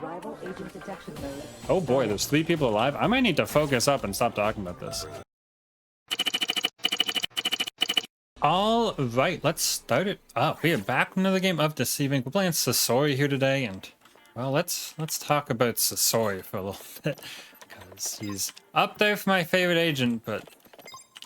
Rival agent detection mode. Oh boy, there's 3 people alive. I might need to focus up and stop talking about this. All right, let's start it up. We are back from another game of Deceive Inc. We're playing Sasori here today, and well, let's talk about Sasori for a little bit because he's up there for my favorite agent, but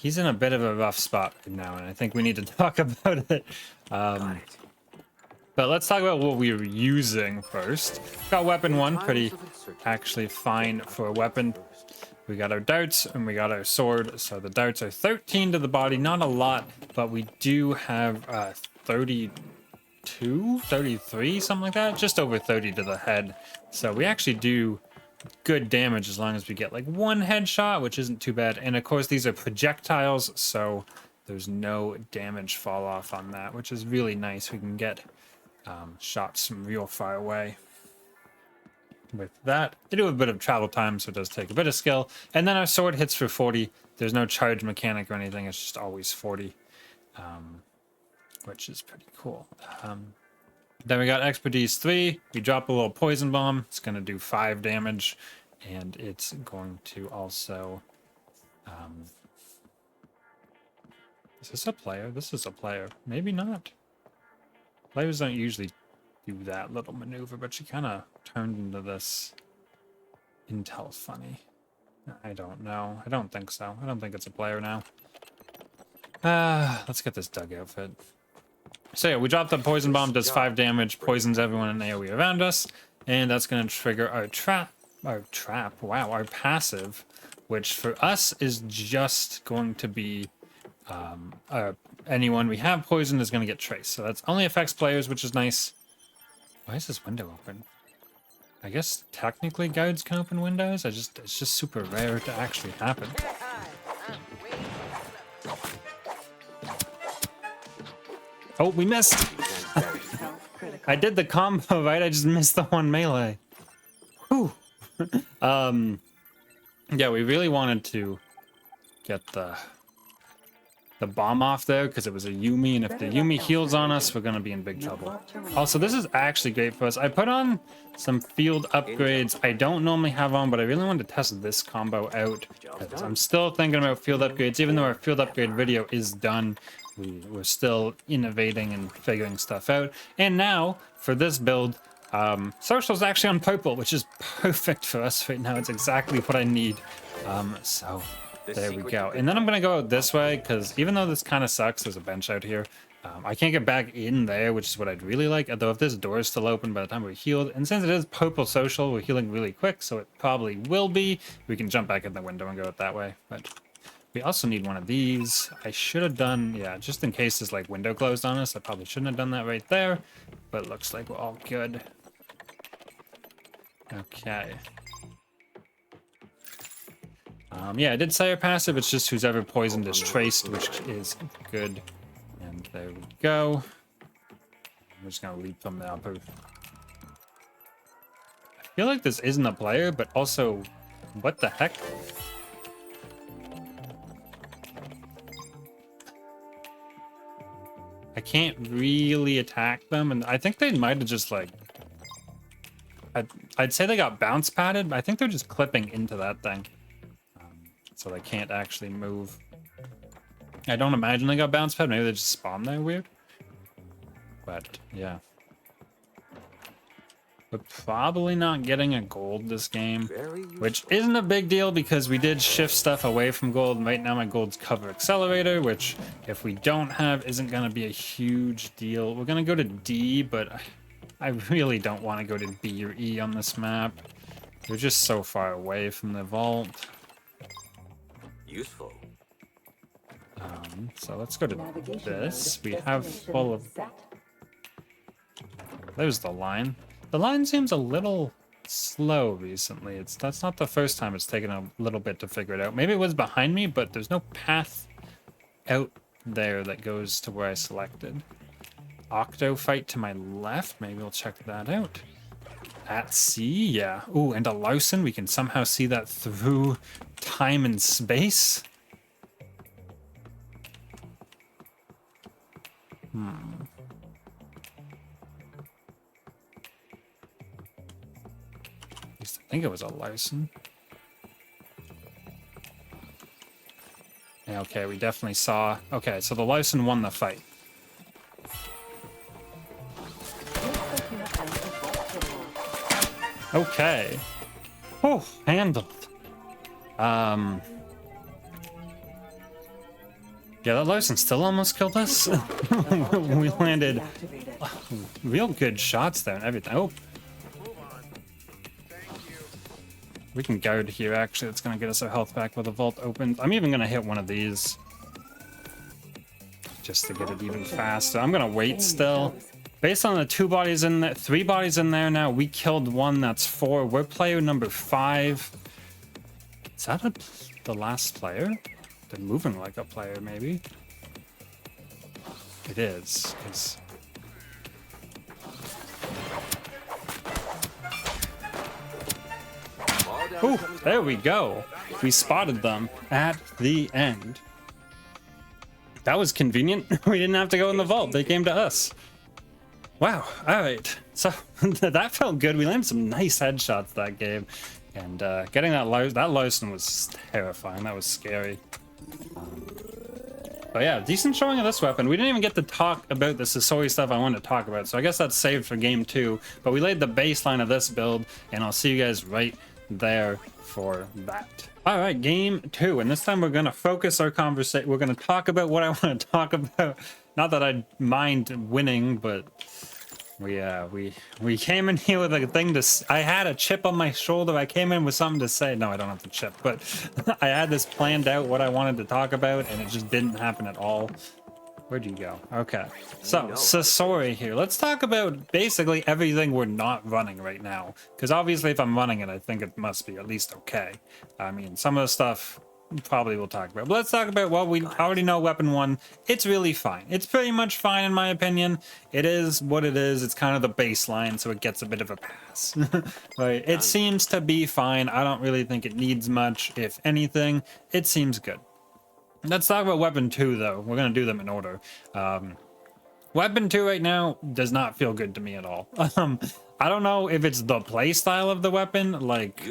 he's in a bit of a rough spot right now, and I think we need to talk about it. But let's talk about what we were using first. Got weapon 1, pretty actually fine for a weapon. We got our darts and we got our sword. So the darts are 13 to the body, not a lot, but we do have 32, 33, something like that, just over 30 to the head. So we actually do good damage as long as we get like 1 headshot, which isn't too bad. And of course, these are projectiles, so there's no damage fall off on that, which is really nice. We can get shots from real far away. With that, they do have a bit of travel time, so it does take a bit of skill. And then our sword hits for 40. There's no charge mechanic or anything. It's just always 40, which is pretty cool. Then we got expertise 3. We drop a little poison bomb. It's going to do 5 damage, and it's going to also... is this a player? This is a player. Maybe not. Players don't usually do that little maneuver, but she kind of turned into this intel funny. I don't know. I don't think so. I don't think it's a player now. Let's get this Doug outfit. So yeah, we dropped the poison bomb, does 5 damage, poisons everyone in AoE around us, and that's going to trigger our trap, wow, our passive, which for us is just going to be anyone we have poisoned is going to get traced. So that only affects players, which is nice. Why is this window open? I guess technically guards can open windows. It's just super rare to actually happen. Oh, we missed. I did the combo, right? I just missed the 1 melee. Whew. Yeah, we really wanted to get the bomb off there because it was a Yumi, and if the Yumi heals on us, we're gonna be in big trouble. Also, this is actually great for us. I put on some field upgrades I don't normally have on, but I really wanted to test this combo out. I'm still thinking about field upgrades, even though our field upgrade video is done. We're still innovating and figuring stuff out. And now, for this build, Social's actually on purple, which is perfect for us right now. It's exactly what I need. So there we go. And then I'm gonna go out this way because even though this kind of sucks, there's a bench out here. I can't get back in there, which is what I'd really like. Although if this door is still open by the time we're healed, and since it is purple social, we're healing really quick, so it probably will be. We can jump back in the window and go out that way. But we also need one of these. I should have done, yeah, just in case this like window closed on us. I probably shouldn't have done that right there, but it looks like we're all good. Okay. Yeah, I did say our passive. It's just who's ever poisoned is traced, which is good. And there we go. I'm just gonna leap from the upper. I feel like this isn't a player, but also, what the heck? I can't really attack them, and I think they might have just like... I'd say they got bounce padded, but I think they're just clipping into that thing. So they can't actually move. I don't imagine they got bounce pad. Maybe they just spawned there weird. But yeah. We're probably not getting a gold this game, which isn't a big deal because we did shift stuff away from gold. Right now my gold's cover accelerator, which if we don't have isn't going to be a huge deal. We're going to go to D, but I really don't want to go to B or E on this map. They're just so far away from the vault. Useful. So let's go to this. We have full of... There's the line. The line seems a little slow recently. That's not the first time it's taken a little bit to figure it out. Maybe it was behind me, but there's no path out there that goes to where I selected. Octo fight to my left. Maybe we'll check that out. At sea, yeah. Ooh, and a Larson. We can somehow see that through time and space. least I think it was a Larson. Yeah, okay, we definitely saw. Okay, so the Larson won the fight. Okay. Oh, handled. Yeah, that Larson still almost killed us. We landed real good shots there and everything. Oh. We can guard here, actually. It's going to get us our health back with the vault opened. I'm even going to hit one of these. Just to get it even faster. I'm going to wait still. Based on the 2 bodies in there, 3 bodies in there now, we killed one, that's 4. We're player number 5. Is that the last player? They're moving like a player, maybe. It is. Oh, there we go. We spotted them at the end. That was convenient. We didn't have to go in the vault. They came to us. Wow. All right. So that felt good. We landed some nice headshots that game. And getting that Larson was terrifying. That was scary. But yeah, decent showing of this weapon. We didn't even get to talk about the Sasori stuff I wanted to talk about. So I guess that's saved for game 2. But we laid the baseline of this build. And I'll see you guys right there for that. All right, game 2, and this time we're gonna focus our conversation. We're gonna talk about what I want to talk about. Not that I mind winning, but we came in here with a thing to. I had a chip on my shoulder. I came in with something to say. No, I don't have the chip, but I had this planned out what I wanted to talk about, and it just didn't happen at all. Where'd you go? Okay. So, Sasori here. Let's talk about basically everything we're not running right now. Because obviously if I'm running it, I think it must be at least okay. I mean, some of the stuff probably we'll talk about. But let's talk about what we already know. Weapon 1, it's really fine. It's pretty much fine in my opinion. It is what it is. It's kind of the baseline, so it gets a bit of a pass. Right? It seems to be fine. I don't really think it needs much. If anything, it seems good. Let's talk about weapon 2 though. We're gonna do them in order. Weapon 2 right now does not feel good to me at all. I don't know if it's the play style of the weapon, like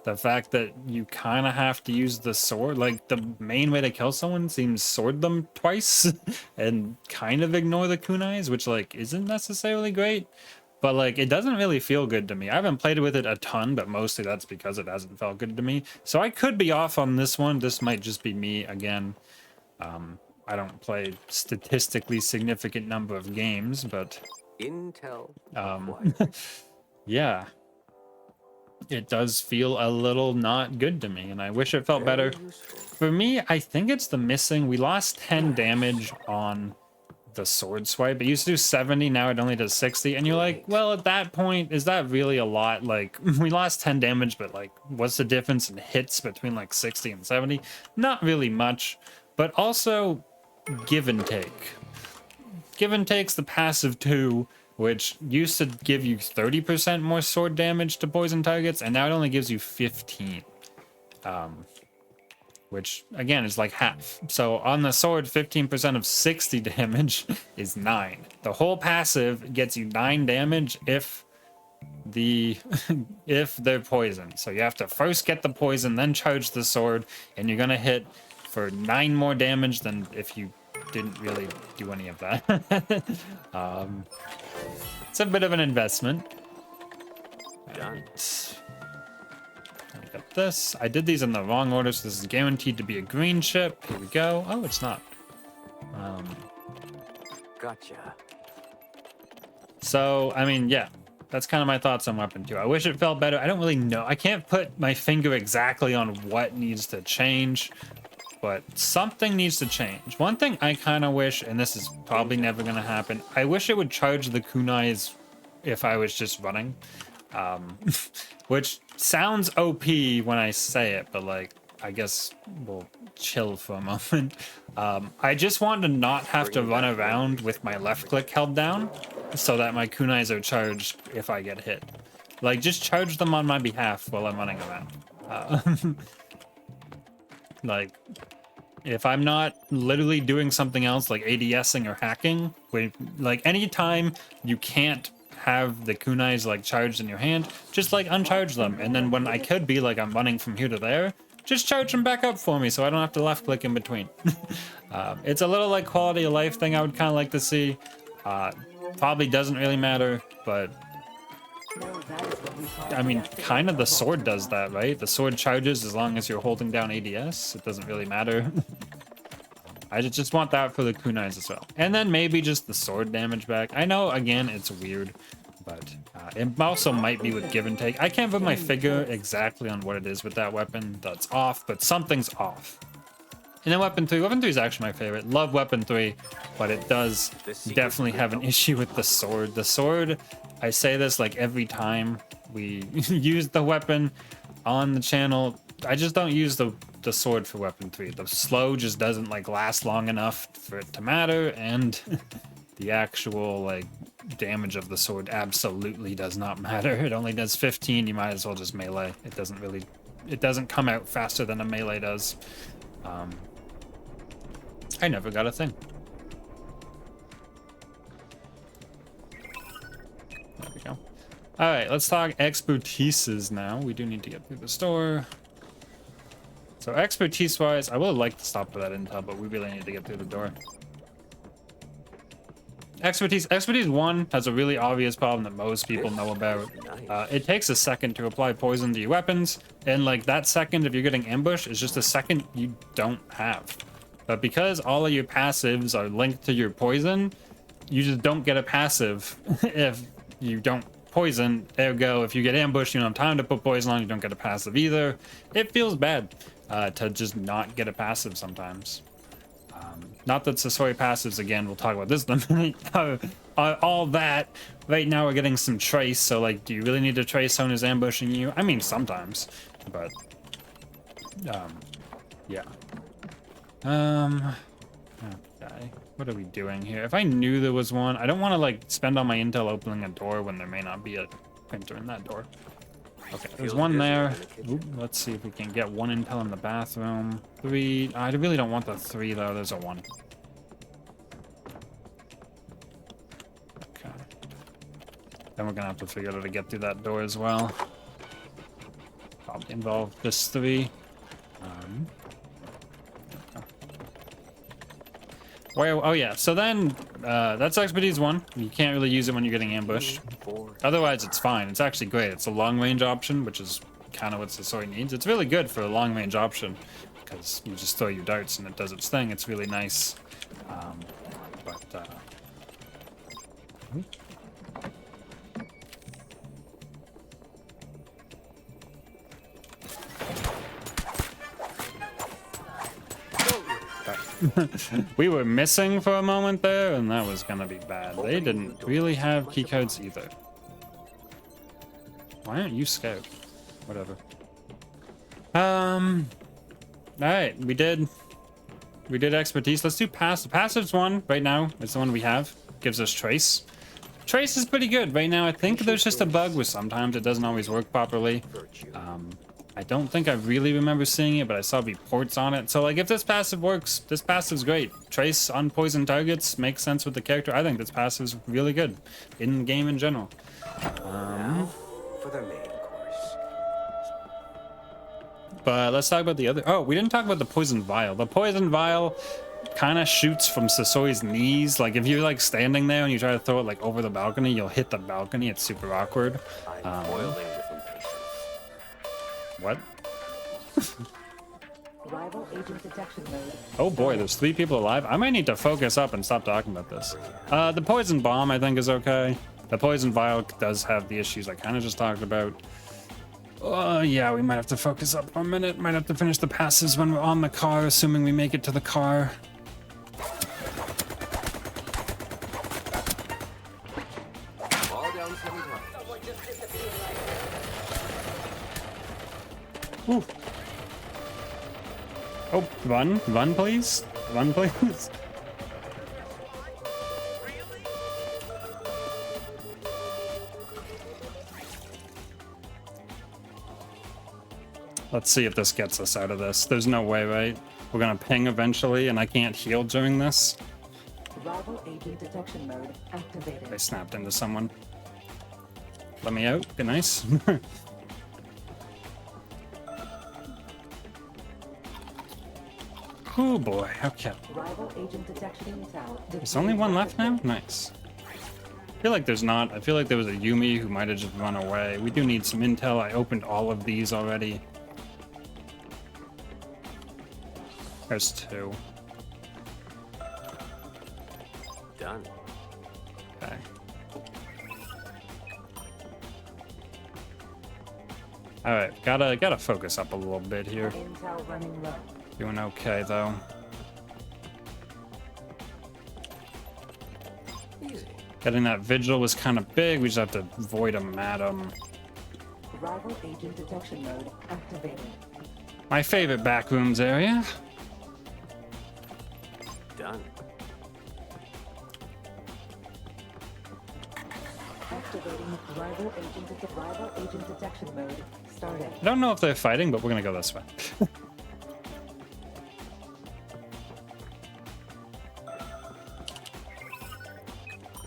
the fact that you kind of have to use the sword. Like the main way to kill someone seems sword them twice and kind of ignore the kunais, which like isn't necessarily great. But like it doesn't really feel good to me. I haven't played with it a ton, but mostly that's because it hasn't felt good to me. So I could be off on this one. This might just be me again. I don't play statistically significant number of games, but Intel. yeah, it does feel a little not good to me, and I wish it felt better. For me, I think it's the missing. We lost 10 damage on the sword swipe. It used to do 70, now it only does 60, and you're like, well, at that point, is that really a lot? Like, we lost 10 damage, but like, what's the difference in hits between like 60 and 70? Not really much, but also give and take. Give and take's the passive 2, which used to give you 30% more sword damage to poison targets, and now it only gives you 15. Which again is like half. So on the sword, 15% of 60 damage is 9. The whole passive gets you 9 damage if they're poisoned. So you have to first get the poison, then charge the sword, and you're gonna hit for 9 more damage than if you didn't really do any of that. It's a bit of an investment. Got this. I did these in the wrong order, so this is guaranteed to be a green chip. Here we go. Oh, it's not. Gotcha. So, I mean, yeah, that's kind of my thoughts on weapon 2. I wish it felt better. I don't really know. I can't put my finger exactly on what needs to change, but something needs to change. One thing I kind of wish, and this is probably never going to happen, I wish it would charge the kunais if I was just running. Which sounds OP when I say it, but like, I guess we'll chill for a moment. I just want to not have to run around with my left click held down so that my kunais are charged if I get hit. Like, just charge them on my behalf while I'm running around. Like, if I'm not literally doing something else like ADSing or hacking, like anytime you can't have the kunais like charged in your hand, just like uncharge them. And then when I could be like I'm running from here to there, just charge them back up for me so I don't have to left click in between. It's a little like quality of life thing I would kind of like to see. Probably doesn't really matter, but I mean, kind of the sword does that, right? The sword charges as long as you're holding down ADS. It doesn't really matter. I just want that for the kunais as well. And then maybe just the sword damage back. I know, again, it's weird, but it also might be with give and take. I can't put my finger exactly on what it is with that weapon that's off, but something's off. And then Weapon 3. Weapon 3 is actually my favorite. Love Weapon 3, but it does definitely have an issue with the sword. The sword, I say this like every time we use the weapon on the channel. I just don't use the sword for Weapon 3. The slow just doesn't like last long enough for it to matter, and the actual like damage of the sword absolutely does not matter. It only does 15. You might as well just melee. It doesn't come out faster than a melee does. I never got a thing. There we go. All right, let's talk expertises now. We do need to get through the store. So expertise-wise, I would like to stop for that intel, but we really need to get through the door. Expertise 1 has a really obvious problem that most people know about. It takes a second to apply poison to your weapons, and like that second, if you're getting ambushed, is just a second you don't have. But because all of your passives are linked to your poison, you just don't get a passive if you don't poison. Ergo, if you get ambushed, you don't have time to put poison on, you don't get a passive either. It feels bad to just not get a passive sometimes. Not that Sasori passives, again, we'll talk about this in a minute, all that. Right now we're getting some trace, so like, do you really need to trace someone who's ambushing you? I mean, sometimes, but yeah. Okay, what are we doing here? If I knew there was one, I don't want to like spend all my intel opening a door when there may not be a printer in that door. Okay, there's one there. Ooh, let's see if we can get one intel in the bathroom. 3. I really don't want the 3 though. There's a 1. Okay. Then we're gonna have to figure out how to get through that door as well. Probably involve this 3. Where, oh yeah, so then that's expertise 1. You can't really use it when you're getting ambushed. Otherwise, it's fine. It's actually great. It's a long range option, which is kind of what Sasori needs. It's really good for a long range option because you just throw your darts and it does its thing. It's really nice. We were missing for a moment there, and that was gonna be bad. They didn't really have keycards either. Why aren't you scout? Whatever. Alright, we did expertise. Let's do passive. Passive's 1 right now. It's the one we have. Gives us trace. Trace is pretty good right now. I think there's just a bug where sometimes it doesn't always work properly. I don't think I really remember seeing it, but I saw reports on it. So like if this passive works, this passive's great. Trace on poison targets makes sense with the character. I think this passive's really good in the game in general. Now for the main course. But let's talk about the other. Oh, we didn't talk about the poison vial. The poison vial kind of shoots from Sasori's knees. Like if you're like standing there and you try to throw it like over the balcony, you'll hit the balcony. It's super awkward. I'm boiling with impatience. What? Rival agent detection mode. Oh boy, there's 3 people alive. I might need to focus up and stop talking about this. The poison bomb I think is okay. The poison vial does have the issues I kind of just talked about. Yeah, we might have to focus up for a minute. Might have to finish the passes when we're on the car, assuming we make it to the car. All down 7 times. Ooh. Oh, run, please. Run, please. Let's see if this gets us out of this. There's no way, right? We're gonna ping eventually, and I can't heal during this. Rival agent detection mode activated. I snapped into someone. Let me out. Good, nice. Oh boy, okay. Rival agent detection intel. There's only one left now? Nice. I feel like there's not. I feel like there was a Yumi who might have just run away. We do need some intel. I opened all of these already. There's 2. Done. Okay. Alright, gotta focus up a little bit here. Intel running low. Doing okay though. Easy. Getting that vigil was kind of big. We just have to void a madam. Rival agent detection mode activated. My favorite backrooms area. Done. Activating rival agent detection mode. Started. I don't know if they're fighting, but we're gonna go this way.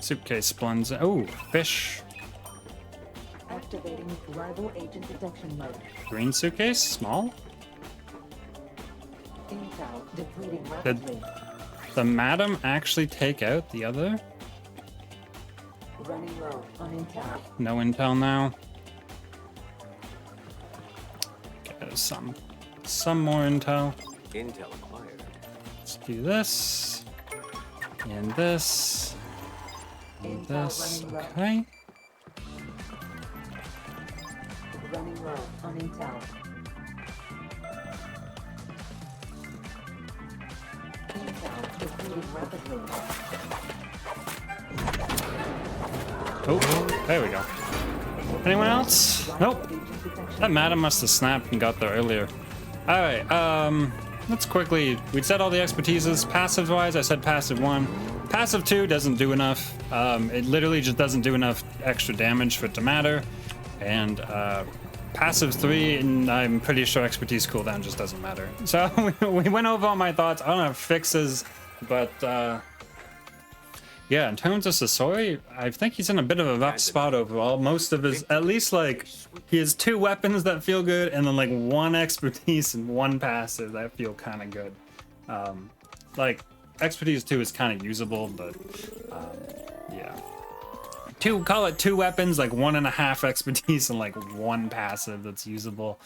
Suitcase blends. Oh, fish. Activating rival agent detection mode. Green suitcase, small. Intel depleting Did rapidly. the madam actually take out the other? Running low on intel. No intel now. Okay, there's some more intel. Intel acquired. Let's do this. And this. And this. Okay. Running low on intel. Intel depleting rapidly. Oh, there we go. Anyone else? Nope. Agent detection. That madam must have snapped and got there earlier. Alright, let's quickly... We said all the expertises. Passive-wise, I said passive 1. Passive 2 doesn't do enough. It literally just doesn't do enough extra damage for it to matter. And, passive 3, and I'm pretty sure expertise cooldown just doesn't matter. So, we went over all my thoughts. I don't have fixes, but, yeah, in terms of Sasori, I think he's in a bit of a rough spot overall. Most of his, at least like, he has 2 weapons that feel good, and then like 1 expertise and 1 passive that feel kind of good. Like, expertise 2 is kind of usable, but yeah. Call it 2 weapons, like 1.5 expertise and like 1 passive that's usable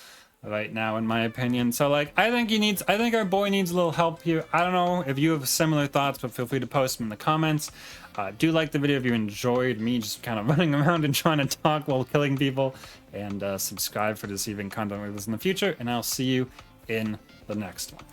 right now, in my opinion. So like, I think our boy needs a little help here. I don't know if you have similar thoughts, but feel free to post them in the comments. Do like the video if you enjoyed me just kind of running around and trying to talk while killing people, and subscribe for Deceive Inc content like this in the future, and I'll see you in the next one.